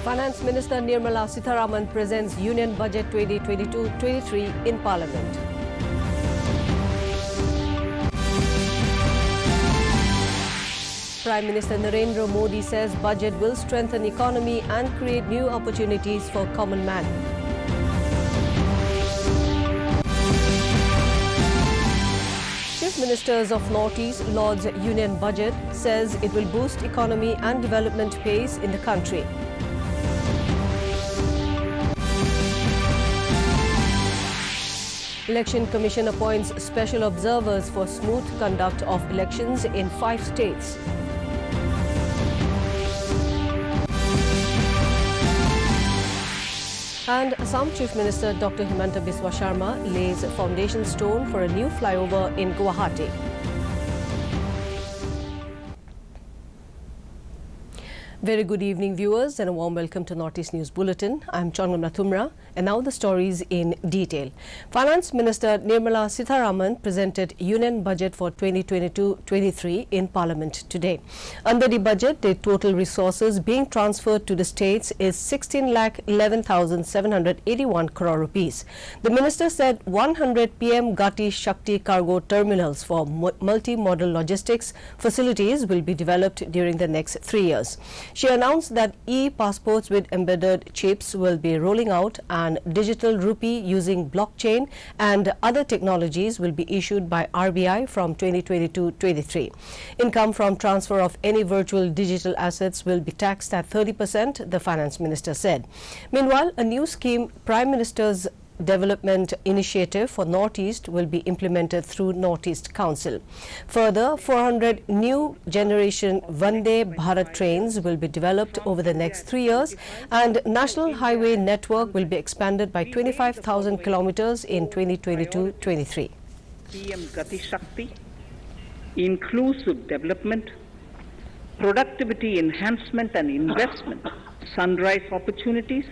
Finance Minister Nirmala Sitharaman presents Union Budget 2022-23 in Parliament. Prime Minister Narendra Modi says budget will strengthen economy and create new opportunities for common man. Chief Ministers of Northeast Lord's Union Budget says it will boost economy and development pace in the country. Election Commission appoints special observers for smooth conduct of elections in 5 states. And Assam Chief Minister Dr. Himanta Biswa Sharma lays foundation stone for a new flyover in Guwahati. Very good evening, viewers, and a warm welcome to Northeast News Bulletin. I'm Chongamna Thumra, and now the stories in detail. Finance Minister Nirmala Sitharaman presented Union Budget for 2022-23 in Parliament today. Under the budget, the total resources being transferred to the states is 16,11,781 crore rupees. The minister said 100 PM Gati Shakti cargo terminals for multi-modal logistics facilities will be developed during the next 3 years. She announced that e-passports with embedded chips will be rolling out and digital rupee using blockchain and other technologies will be issued by RBI from 2022-23. Income from transfer of any virtual digital assets will be taxed at 30%, the finance minister said. Meanwhile, a new scheme, Prime Minister's Development Initiative for Northeast, will be implemented through Northeast Council. Further, 400 new generation Vande Bharat trains will be developed over the next 3 years, and National Highway network will be expanded by 25,000 kilometers in 2022-23. PM Gati Shakti, inclusive development, productivity enhancement and investment, sunrise opportunities,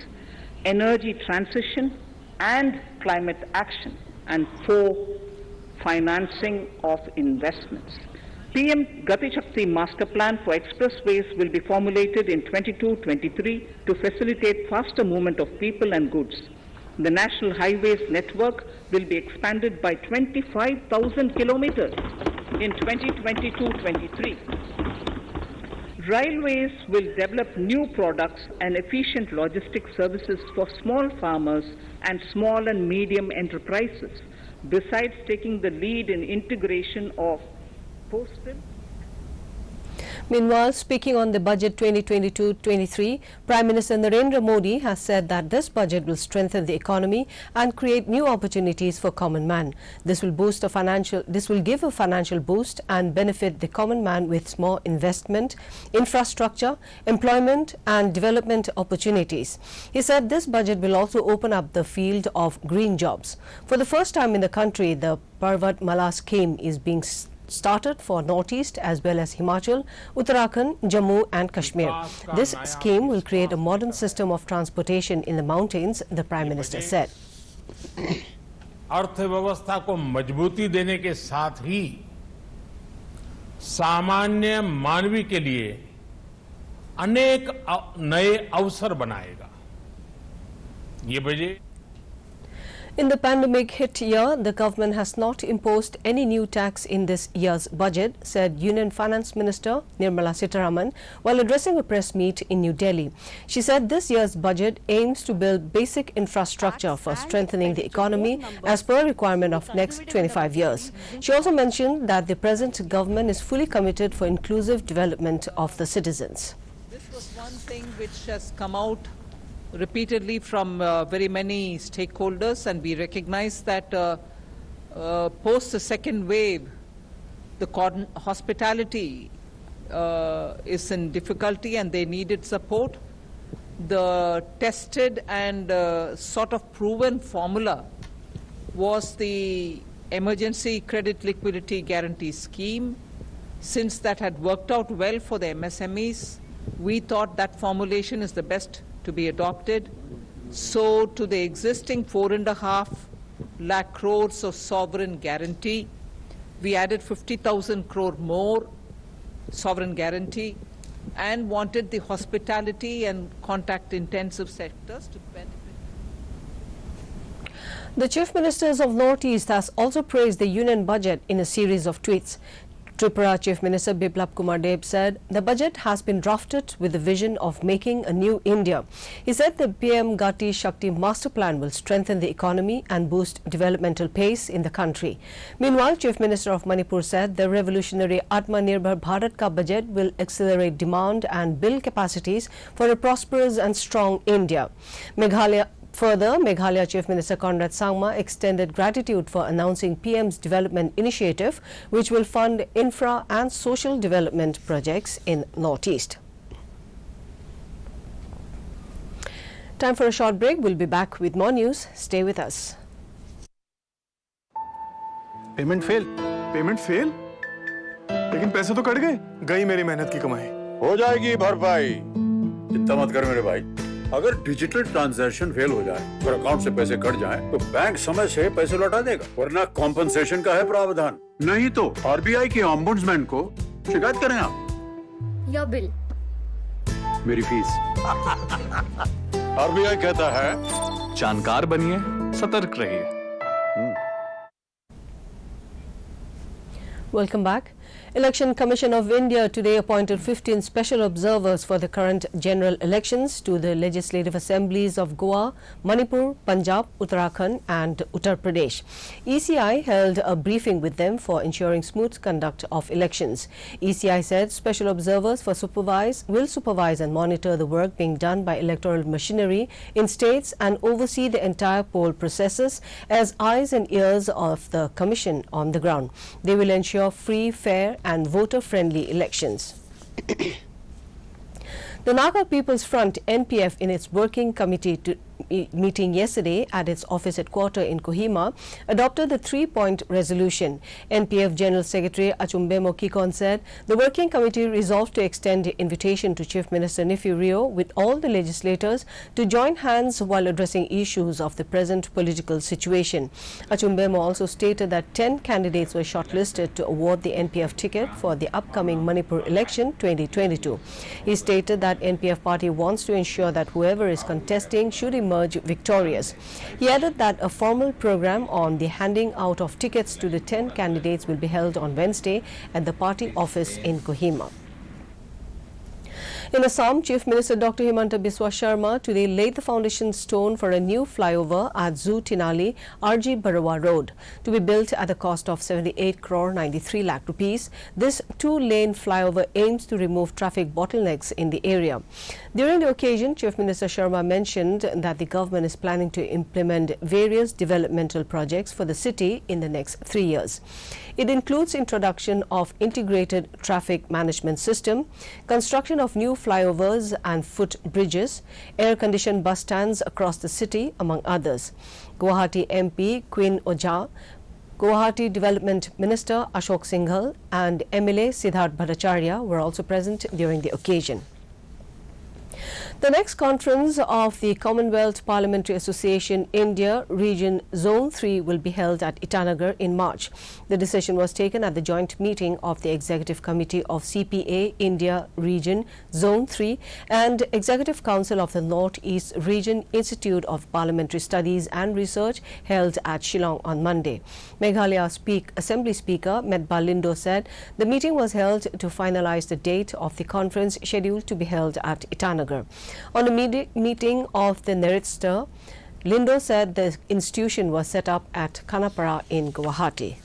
energy transition, and climate action, and 4, financing of investments. PM Gati Shakti Master Plan for expressways will be formulated in 22-23 to facilitate faster movement of people and goods. The National Highways network will be expanded by 25,000 kilometers in 2022-23. Railways will develop new products and efficient logistic services for small farmers and small and medium enterprises, besides taking the lead in integration of postal. Meanwhile, speaking on the budget 2022-23, Prime Minister Narendra Modi has said that this budget will strengthen the economy and create new opportunities for common man. This will give a financial boost and benefit the common man with more investment, infrastructure, employment and development opportunities. He said this budget will also open up the field of green jobs. For the first time in the country, the Parvat Mala scheme is being started for Northeast as well as Himachal, Uttarakhand, Jammu and Kashmir. This scheme will create a modern system of transportation in the mountains, the Prime Minister said. अर्थव्यवस्था को मजबूती देने के साथ ही सामान्य मानवी के लिए अनेक नए अवसर बनाएगा। ये budget In the pandemic hit year, the government has not imposed any new tax in this year's budget, said Union Finance Minister Nirmala Sitharaman while addressing a press meet in New Delhi. She said this year's budget aims to build basic infrastructure for strengthening the economy as per requirement of next 25 years. She also mentioned that the present government is fully committed for inclusive development of the citizens. This was one thing which has come out repeatedly from very many stakeholders, and we recognize that post the second wave, the hospitality is in difficulty and they needed support. The tested and sort of proven formula was the Emergency Credit Liquidity Guarantee Scheme. Since that had worked out well for the MSMEs, we thought that formulation is the best to be adopted. So to the existing 4.5 lakh crores of sovereign guarantee, we added 50,000 crore more sovereign guarantee. and wanted the hospitality and contact-intensive sectors to benefit. The Chief Ministers of Northeast has also praised the union budget in a series of tweets. Tripura Chief Minister Biplab Kumar Deb said the budget has been drafted with the vision of making a new India. He said the PM Gati Shakti master plan will strengthen the economy and boost developmental pace in the country. Meanwhile, Chief Minister of Manipur said the revolutionary Atmanirbhar Bharat Ka budget will accelerate demand and build capacities for a prosperous and strong India. Further, Meghalaya Chief Minister Conrad Sangma extended gratitude for announcing PM's development initiative, which will fund infra and social development projects in Northeast. Time for a short break. We'll be back with more news. Stay with us. Payment fail लेकिन पैसे तो cut गए गई मेरी मेहनत की कमाई हो जाएगी भरपाई चिंता मत कर मेरे भाई अगर डिजिटल ट्रांजैक्शन फेल हो जाए और अकाउंट से पैसे कट जाएं, तो बैंक समय से पैसे लौटा देगा वरना कॉम्पनसेशन का है प्रावधान नहीं तो आरबीआई के ओम्बुड्समैन को शिकायत करें आप योर बिल मेरी फीस आरबीआई कहता है जानकार बनिए सतर्क रहिए Welcome back. Election Commission of India today appointed 15 special observers for the current general elections to the legislative assemblies of Goa, Manipur, Punjab, Uttarakhand and Uttar Pradesh. ECI held a briefing with them for ensuring smooth conduct of elections. ECI said special observers will supervise and monitor the work being done by electoral machinery in states and oversee the entire poll processes as eyes and ears of the Commission on the ground. They will ensure free, fair and voter-friendly elections. The Naga People's Front NPF in its working committee meeting yesterday at its office headquarters in Kohima adopted the 3-point resolution. NPF General Secretary Achumbemo Kikon said the working committee resolved to extend the invitation to Chief Minister Neiphiu Rio with all the legislators to join hands while addressing issues of the present political situation. Achumbemo also stated that 10 candidates were shortlisted to award the NPF ticket for the upcoming Manipur election 2022. He stated that NPF party wants to ensure that whoever is contesting should emerge victorious. He added that a formal program on the handing out of tickets to the 10 candidates will be held on Wednesday at the party office in Kohima. In Assam, Chief Minister Dr. Himanta Biswa Sharma today laid the foundation stone for a new flyover at Zoo Tinali, RG Barawa Road, to be built at the cost of 78 crore 93 lakh rupees. This 2-lane flyover aims to remove traffic bottlenecks in the area. During the occasion, Chief Minister Sharma mentioned that the government is planning to implement various developmental projects for the city in the next 3 years. It includes introduction of integrated traffic management system, construction of new flyovers and foot bridges, air-conditioned bus stands across the city, among others. Guwahati MP Queen Ojha, Guwahati Development Minister Ashok Singhal and MLA Siddharth Bhattacharya were also present during the occasion. The next conference of the Commonwealth Parliamentary Association India Region Zone 3 will be held at Itanagar in March. The decision was taken at the joint meeting of the Executive Committee of CPA India Region Zone 3 and Executive Council of the North East Region Institute of Parliamentary Studies and Research held at Shillong on Monday. Meghalaya Assembly Speaker Medba Lindo said the meeting was held to finalize the date of the conference scheduled to be held at Itanagar. On a meeting of the Neritster, Lindo said the institution was set up at Kanapara in Guwahati.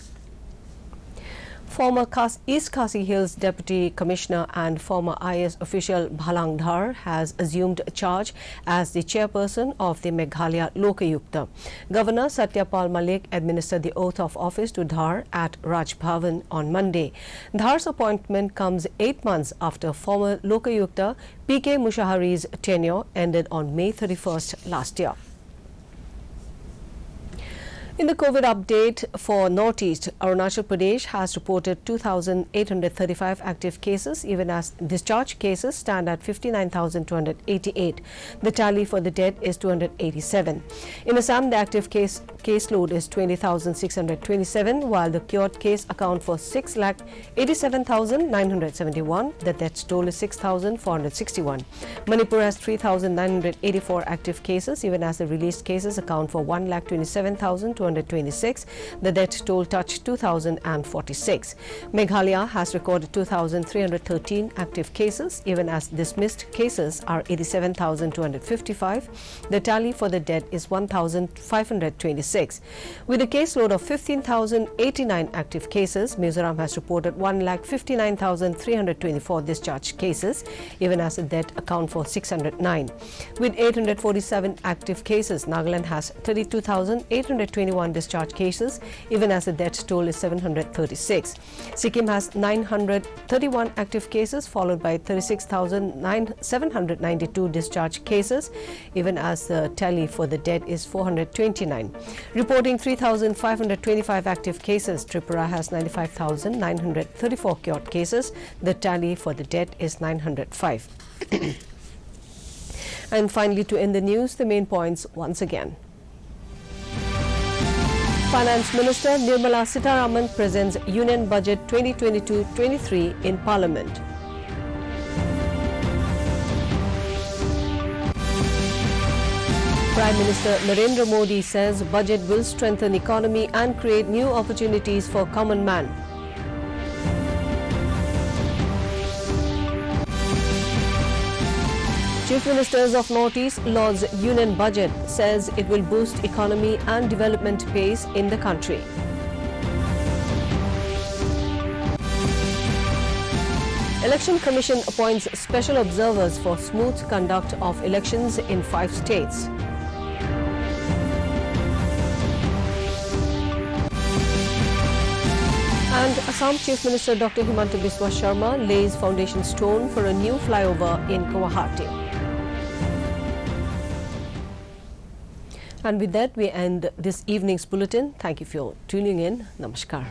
Former East Khasi Hills Deputy Commissioner and former IS official Bhalang Dhar has assumed charge as the chairperson of the Meghalaya Lokayukta. Governor Satyapal Malik administered the oath of office to Dhar at Raj Bhavan on Monday. Dhar's appointment comes 8 months after former Lokayukta PK Mushahari's tenure ended on May 31st last year. In the COVID update for Northeast, Arunachal Pradesh has reported 2,835 active cases, even as discharge cases stand at 59,288. The tally for the dead is 287. In Assam, the active caseload is 20,627, while the cured case account for 6,87,971. The death toll is 6,461. Manipur has 3,984 active cases, even as the released cases account for 1,27,226. The death toll touched 2,046. Meghalaya has recorded 2,313 active cases, even as dismissed cases are 87,255. The tally for the dead is 1,526. With a caseload of 15,089 active cases, Mizoram has reported 1,59,324 discharged cases, even as the death account for 609. With 847 active cases, Nagaland has 32,821 discharge cases, even as the death toll is 736. Sikkim has 931 active cases, followed by 36,792 discharge cases, even as the tally for the dead is 429. Reporting 3,525 active cases, Tripura has 95,934 cured cases. The tally for the dead is 905. And finally, to end the news, the main points once again. Finance Minister Nirmala Sitharaman presents Union Budget 2022-23 in Parliament. Prime Minister Narendra Modi says budget will strengthen economy and create new opportunities for common man. Chief Ministers of Northeast Lord's Union Budget says it will boost economy and development pace in the country. Election Commission appoints special observers for smooth conduct of elections in 5 states. And Assam Chief Minister Dr. Himanta Biswa Sharma lays foundation stone for a new flyover in Guwahati. And with that, we end this evening's bulletin. Thank you for tuning in. Namaskar.